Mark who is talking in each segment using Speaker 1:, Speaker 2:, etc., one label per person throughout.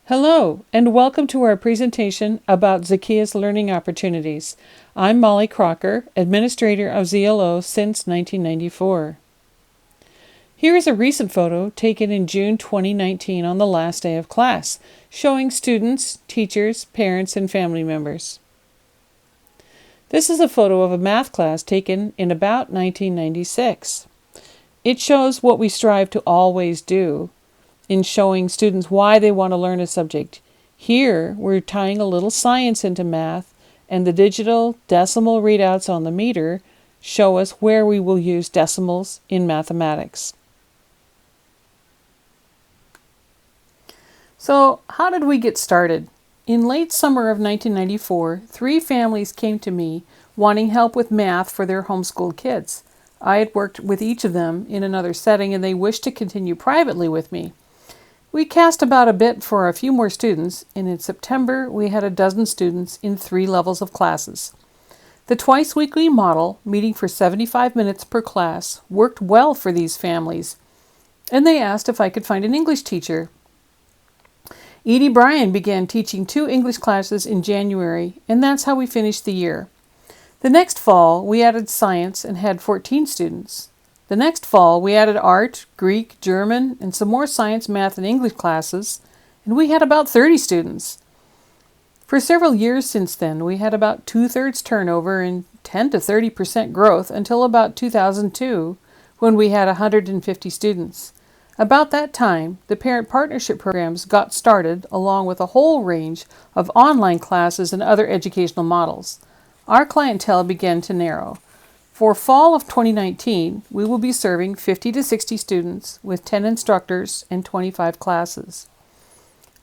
Speaker 1: Hello, and welcome to our presentation about Zacchaeus Learning Opportunities. I'm Molly Crocker, Administrator of ZLO since 1994. Here is a recent photo taken in June 2019 on the last day of class, showing students, teachers, parents, and family members. This is a photo of a math class taken in about 1996. It shows what we strive to always do in showing students why they want to learn a subject. Here, we're tying a little science into math, and the digital decimal readouts on the meter show us where we will use decimals in mathematics. So, how did we get started? In late summer of 1994, 3 families came to me wanting help with math for their homeschooled kids. I had worked with each of them in another setting, and they wished to continue privately with me. We cast about a bit for a few more students, and in September we had a dozen students in 3 levels of classes. The twice-weekly model, meeting for 75 minutes per class, worked well for these families, and they asked if I could find an English teacher. Edie Bryan began teaching 2 English classes in January, and that's how we finished the year. The next fall, we added science and had 14 students. The next fall, we added art, Greek, German, and some more science, math, and English classes, and we had about 30 students. For several years since then, we had about 2/3 turnover and 10 to 30% growth until about 2002, when we had 150 students. About that time, the parent partnership programs got started, along with a whole range of online classes and other educational models. Our clientele began to narrow. For fall of 2019, we will be serving 50 to 60 students with 10 instructors and 25 classes.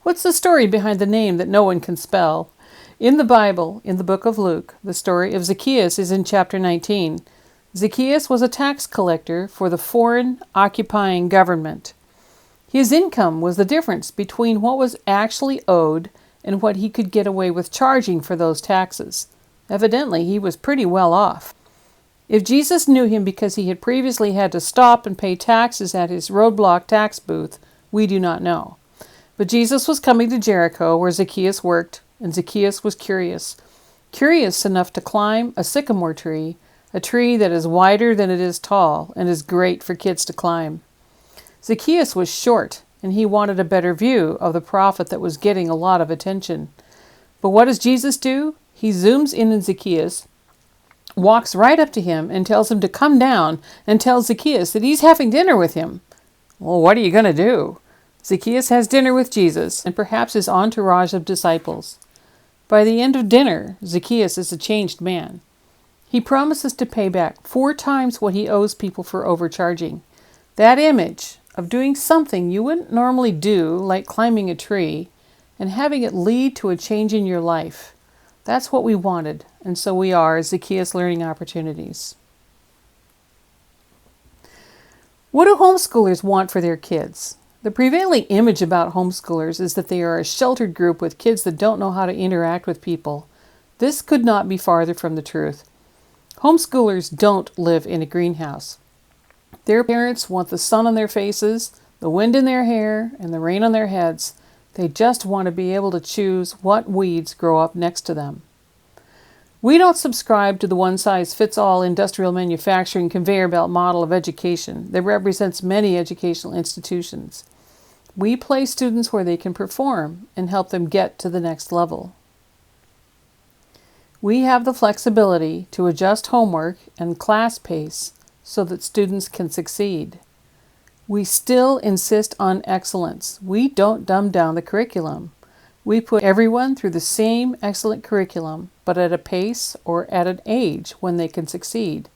Speaker 1: What's the story behind the name that no one can spell? In the Bible, in the book of Luke, the story of Zacchaeus is in chapter 19. Zacchaeus was a tax collector for the foreign occupying government. His income was the difference between what was actually owed and what he could get away with charging for those taxes. Evidently, he was pretty well off. If Jesus knew him because he had previously had to stop and pay taxes at his roadblock tax booth, we do not know. But Jesus was coming to Jericho, where Zacchaeus worked, and Zacchaeus was curious enough to climb a sycamore tree, a tree that is wider than it is tall and is great for kids to climb. Zacchaeus was short, and he wanted a better view of the prophet that was getting a lot of attention. But what does Jesus do? He zooms in on Zacchaeus, walks right up to him and tells him to come down, and tells Zacchaeus that he's having dinner with him. Well, what are you going to do? Zacchaeus has dinner with Jesus and perhaps his entourage of disciples. By the end of dinner, Zacchaeus is a changed man. He promises to pay back 4 times what he owes people for overcharging. That image of doing something you wouldn't normally do, like climbing a tree, and having it lead to a change in your life, that's what we wanted, and so we are Zacchaeus Learning Opportunities. What do homeschoolers want for their kids? The prevailing image about homeschoolers is that they are a sheltered group with kids that don't know how to interact with people. This could not be farther from the truth. Homeschoolers don't live in a greenhouse. Their parents want the sun on their faces, the wind in their hair, and the rain on their heads. They just want to be able to choose what weeds grow up next to them. We don't subscribe to the one-size-fits-all industrial manufacturing conveyor belt model of education that represents many educational institutions. We place students where they can perform and help them get to the next level. We have the flexibility to adjust homework and class pace so that students can succeed. We still insist on excellence. We don't dumb down the curriculum. We put everyone through the same excellent curriculum, but at a pace or at an age when they can succeed.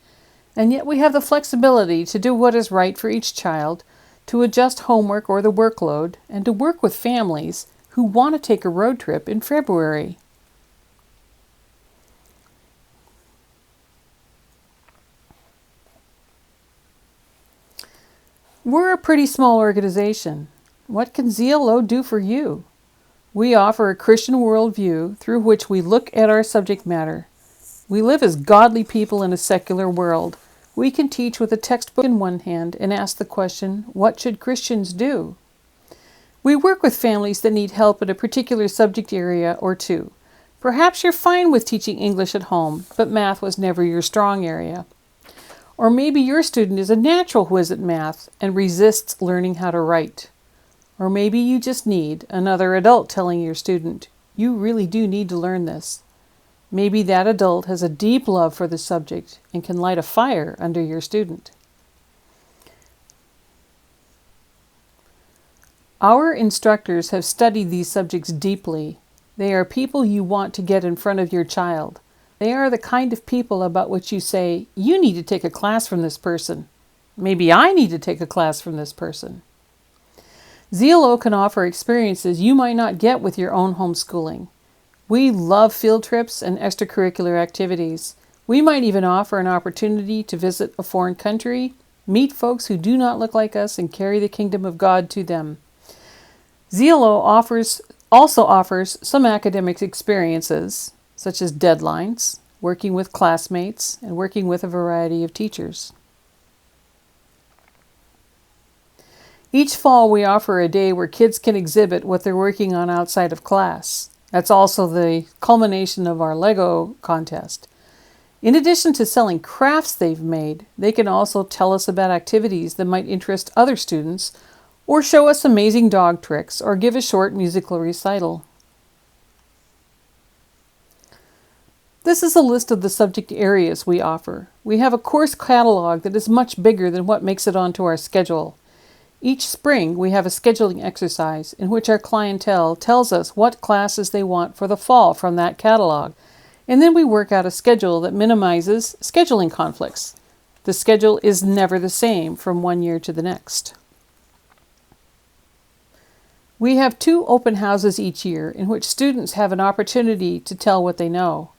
Speaker 1: And yet we have the flexibility to do what is right for each child, to adjust homework or the workload, and to work with families who want to take a road trip in February. We're a pretty small organization. What can ZLO do for you? We offer a Christian worldview through which we look at our subject matter. We live as godly people in a secular world. We can teach with a textbook in one hand and ask the question, what should Christians do? We work with families that need help in a particular subject area or two. Perhaps you're fine with teaching English at home, but math was never your strong area. Or maybe your student is a natural whiz at math and resists learning how to write. Or maybe you just need another adult telling your student, you really do need to learn this. Maybe that adult has a deep love for the subject and can light a fire under your student. Our instructors have studied these subjects deeply. They are people you want to get in front of your child. They are the kind of people about which you say, you need to take a class from this person. Maybe I need to take a class from this person. ZLO can offer experiences you might not get with your own homeschooling. We love field trips and extracurricular activities. We might even offer an opportunity to visit a foreign country, meet folks who do not look like us, and carry the kingdom of God to them. ZLO also offers some academic experiences, such as deadlines, working with classmates, and working with a variety of teachers. Each fall we offer a day where kids can exhibit what they're working on outside of class. That's also the culmination of our Lego contest. In addition to selling crafts they've made, they can also tell us about activities that might interest other students, or show us amazing dog tricks, or give a short musical recital. This is a list of the subject areas we offer. We have a course catalog that is much bigger than what makes it onto our schedule. Each spring, we have a scheduling exercise in which our clientele tells us what classes they want for the fall from that catalog, and then we work out a schedule that minimizes scheduling conflicts. The schedule is never the same from one year to the next. We have 2 open houses each year in which students have an opportunity to tell what they know.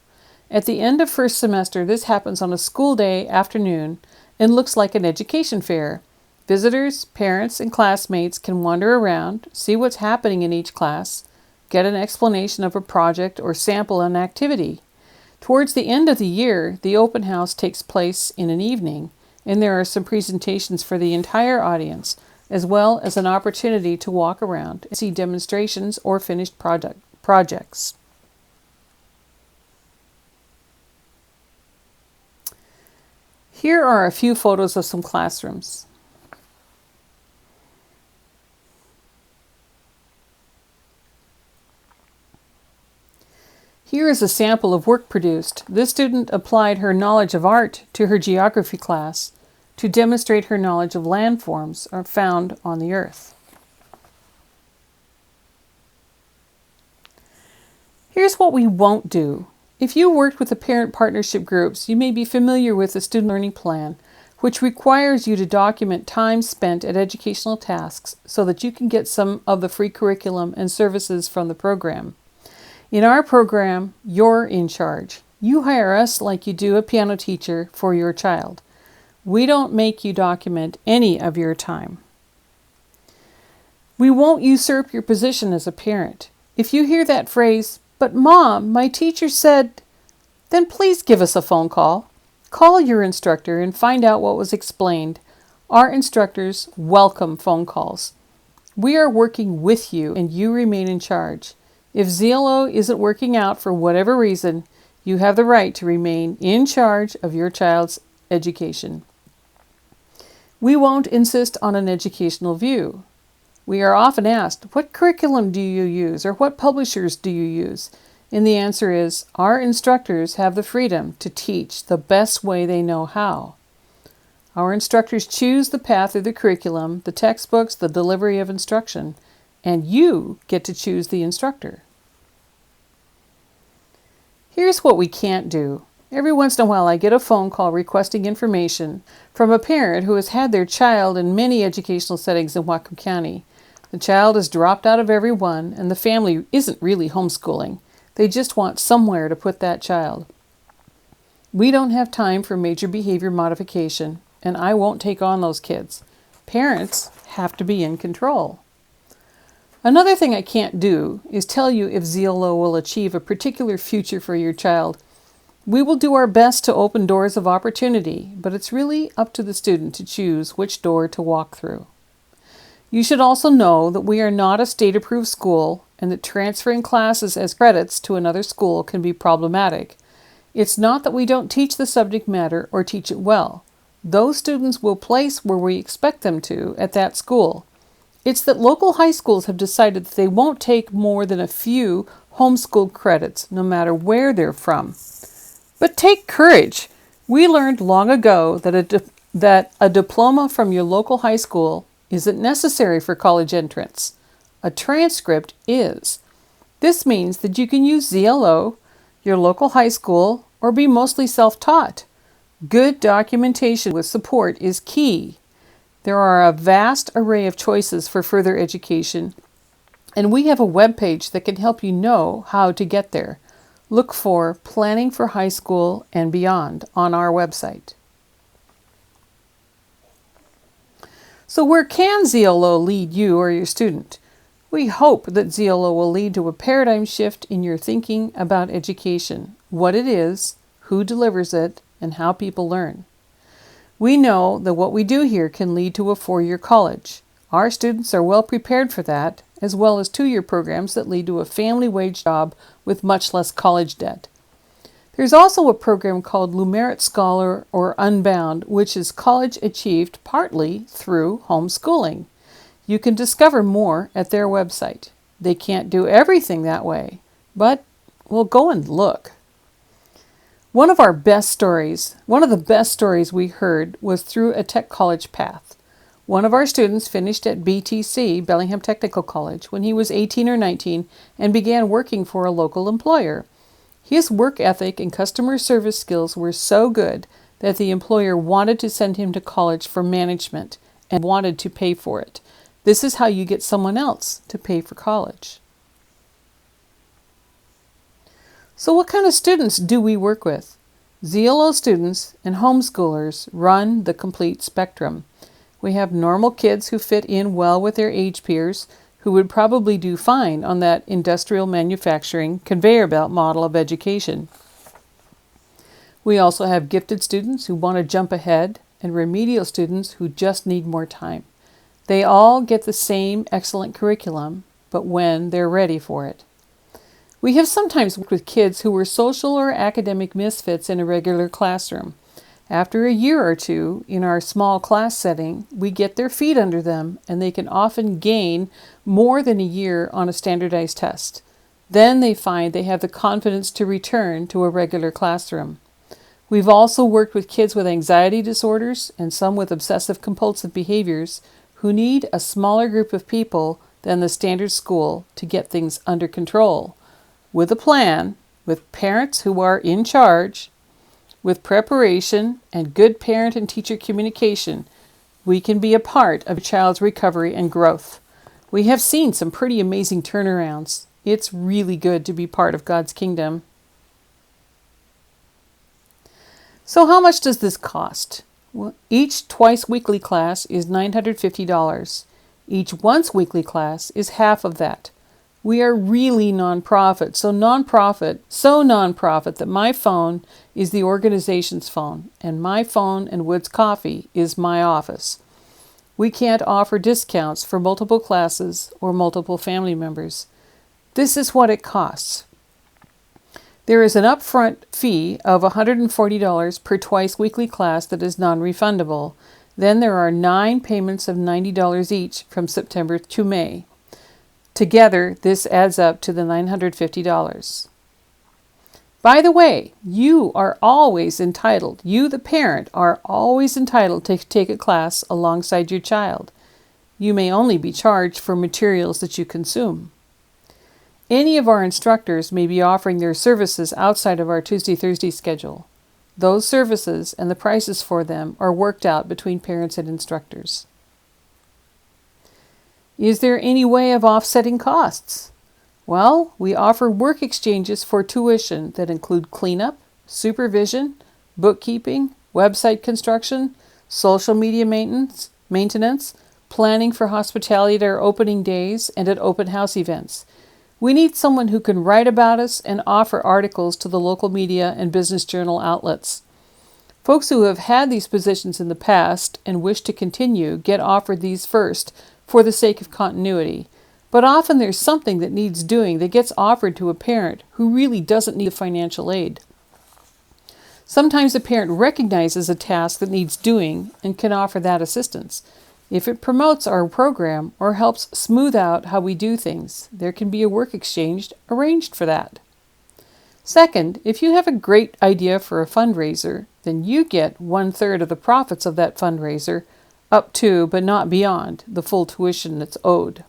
Speaker 1: At the end of first semester, this happens on a school day afternoon and looks like an education fair. Visitors, parents, and classmates can wander around, see what's happening in each class, get an explanation of a project, or sample an activity. Towards the end of the year, the open house takes place in an evening, and there are some presentations for the entire audience, as well as an opportunity to walk around and see demonstrations or finished projects. Here are a few photos of some classrooms. Here is a sample of work produced. This student applied her knowledge of art to her geography class to demonstrate her knowledge of landforms are found on the earth. Here's what we won't do. If you worked with the parent partnership groups, you may be familiar with the student learning plan, which requires you to document time spent at educational tasks so that you can get some of the free curriculum and services from the program. In our program, you're in charge. You hire us like you do a piano teacher for your child. We don't make you document any of your time. We won't usurp your position as a parent. If you hear that phrase, "But Mom, my teacher said," then please give us a phone call. Call your instructor and find out what was explained. Our instructors welcome phone calls. We are working with you and you remain in charge. If ZLO isn't working out for whatever reason, you have the right to remain in charge of your child's education. We won't insist on an educational view. We are often asked, what curriculum do you use or what publishers do you use? And the answer is, our instructors have the freedom to teach the best way they know how. Our instructors choose the path of the curriculum, the textbooks, the delivery of instruction, and you get to choose the instructor. Here's what we can't do. Every once in a while I get a phone call requesting information from a parent who has had their child in many educational settings in Whatcom County. The child has dropped out of every one, and the family isn't really homeschooling. They just want somewhere to put that child. We don't have time for major behavior modification, and I won't take on those kids. Parents have to be in control. Another thing I can't do is tell you if ZLO will achieve a particular future for your child. We will do our best to open doors of opportunity, but it's really up to the student to choose which door to walk through. You should also know that we are not a state-approved school and that transferring classes as credits to another school can be problematic. It's not that we don't teach the subject matter or teach it well. Those students will place where we expect them to at that school. It's that local high schools have decided that they won't take more than a few homeschool credits, no matter where they're from. But take courage. We learned long ago that a diploma from your local high school isn't necessary for college entrance. A transcript is. This means that you can use ZLO, your local high school, or be mostly self-taught. Good documentation with support is key. There are a vast array of choices for further education, and we have a web page that can help you know how to get there. Look for Planning for High School and Beyond on our website. So where can ZLO lead you or your student? We hope that ZLO will lead to a paradigm shift in your thinking about education, what it is, who delivers it, and how people learn. We know that what we do here can lead to a 4-year college. Our students are well prepared for that, as well as 2-year programs that lead to a family wage job with much less college debt. There's also a program called Lumerit Scholar or Unbound, which is college achieved partly through homeschooling. You can discover more at their website. They can't do everything that way, but we'll go and look. One of the best stories we heard was through a tech college path. One of our students finished at BTC, Bellingham Technical College, when he was 18 or 19 and began working for a local employer. His work ethic and customer service skills were so good that the employer wanted to send him to college for management and wanted to pay for it. This is how you get someone else to pay for college. So what kind of students do we work with? ZLO students and homeschoolers run the complete spectrum. We have normal kids who fit in well with their age peers, who would probably do fine on that industrial manufacturing conveyor belt model of education. We also have gifted students who want to jump ahead and remedial students who just need more time. They all get the same excellent curriculum, but when they're ready for it. We have sometimes worked with kids who were social or academic misfits in a regular classroom. After a year or two in our small class setting, we get their feet under them and they can often gain more than a year on a standardized test. Then they find they have the confidence to return to a regular classroom. We've also worked with kids with anxiety disorders and some with obsessive compulsive behaviors who need a smaller group of people than the standard school to get things under control. With a plan, with parents who are in charge, with preparation and good parent and teacher communication, we can be a part of a child's recovery and growth. We have seen some pretty amazing turnarounds. It's really good to be part of God's kingdom. So how much does this cost? Well, each twice-weekly class is $950. Each once-weekly class is half of that. We are really nonprofit, so nonprofit that my phone is the organization's phone, and my phone and Wood's Coffee is my office. We can't offer discounts for multiple classes or multiple family members. This is what it costs. There is an upfront fee of $140 per twice-weekly class that is non-refundable. Then there are 9 payments of $90 each from September to May. Together, this adds up to the $950. By the way, you the parent, are always entitled to take a class alongside your child. You may only be charged for materials that you consume. Any of our instructors may be offering their services outside of our Tuesday-Thursday schedule. Those services and the prices for them are worked out between parents and instructors. Is there any way of offsetting costs? Well, we offer work exchanges for tuition that include cleanup, supervision, bookkeeping, website construction, social media maintenance, planning for hospitality at our opening days and at open house events. We need someone who can write about us and offer articles to the local media and business journal outlets. Folks who have had these positions in the past and wish to continue get offered these first for the sake of continuity, but often there's something that needs doing that gets offered to a parent who really doesn't need the financial aid. Sometimes a parent recognizes a task that needs doing and can offer that assistance. If it promotes our program or helps smooth out how we do things, there can be a work exchange arranged for that. Second, if you have a great idea for a fundraiser, then you get 1/3 of the profits of that fundraiser, up to, but not beyond, the full tuition that's owed.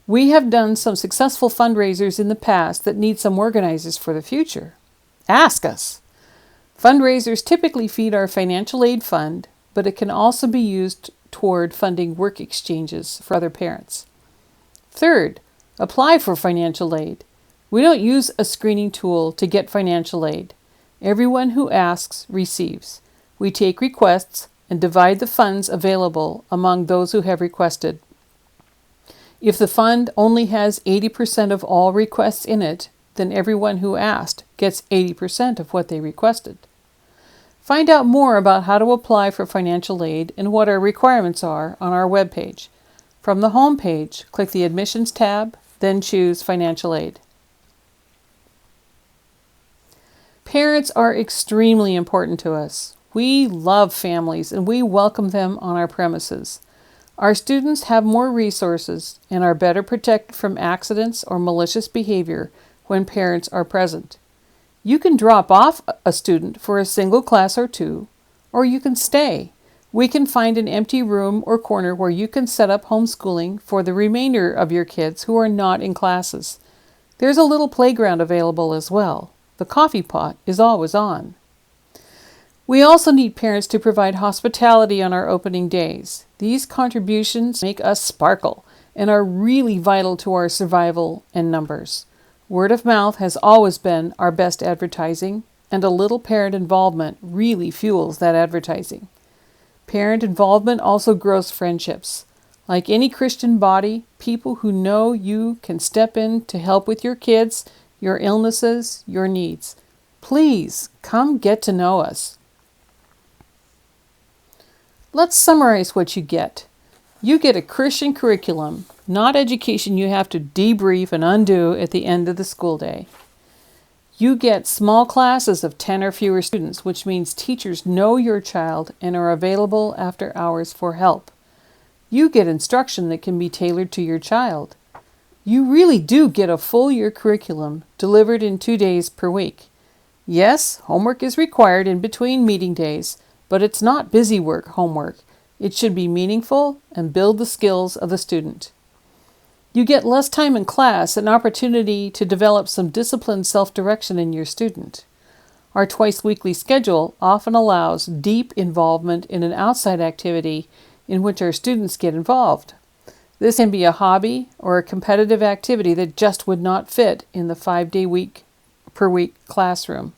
Speaker 1: We have done some successful fundraisers in the past that need some organizers for the future. Ask us! Fundraisers typically feed our financial aid fund, but it can also be used toward funding work exchanges for other parents. Third, apply for financial aid. We don't use a screening tool to get financial aid. Everyone who asks receives. We take requests and divide the funds available among those who have requested. If the fund only has 80% of all requests in it, then everyone who asked gets 80% of what they requested. Find out more about how to apply for financial aid and what our requirements are on our webpage. From the home page, click the Admissions tab, then choose Financial Aid. Parents are extremely important to us. We love families and we welcome them on our premises. Our students have more resources and are better protected from accidents or malicious behavior when parents are present. You can drop off a student for a single class or two, or you can stay. We can find an empty room or corner where you can set up homeschooling for the remainder of your kids who are not in classes. There's a little playground available as well. The coffee pot is always on. We also need parents to provide hospitality on our opening days. These contributions make us sparkle and are really vital to our survival and numbers. Word of mouth has always been our best advertising, and a little parent involvement really fuels that advertising. Parent involvement also grows friendships. Like any Christian body, people who know you can step in to help with your kids, your illnesses, your needs. Please come get to know us. Let's summarize what you get. You get a Christian curriculum, not education you have to debrief and undo at the end of the school day. You get small classes of 10 or fewer students, which means teachers know your child and are available after hours for help. You get instruction that can be tailored to your child. You really do get a full year curriculum delivered in 2 days per week. Yes, homework is required in between meeting days, but it's not busy work homework. It should be meaningful and build the skills of the student. You get less time in class, an opportunity to develop some disciplined self-direction in your student. Our twice-weekly schedule often allows deep involvement in an outside activity in which our students get involved. This can be a hobby or a competitive activity that just would not fit in the 5-day per week classroom.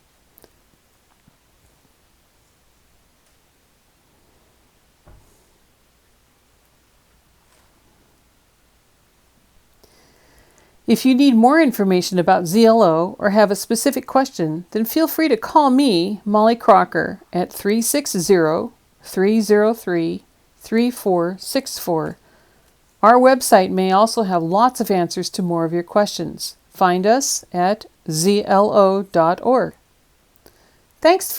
Speaker 1: If you need more information about ZLO or have a specific question, then feel free to call me, Molly Crocker, at 360-303-3464. Our website may also have lots of answers to more of your questions. Find us at zlo.org. Thanks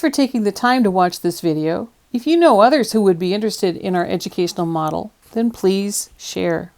Speaker 1: for taking the time to watch this video. If you know others who would be interested in our educational model, then please share.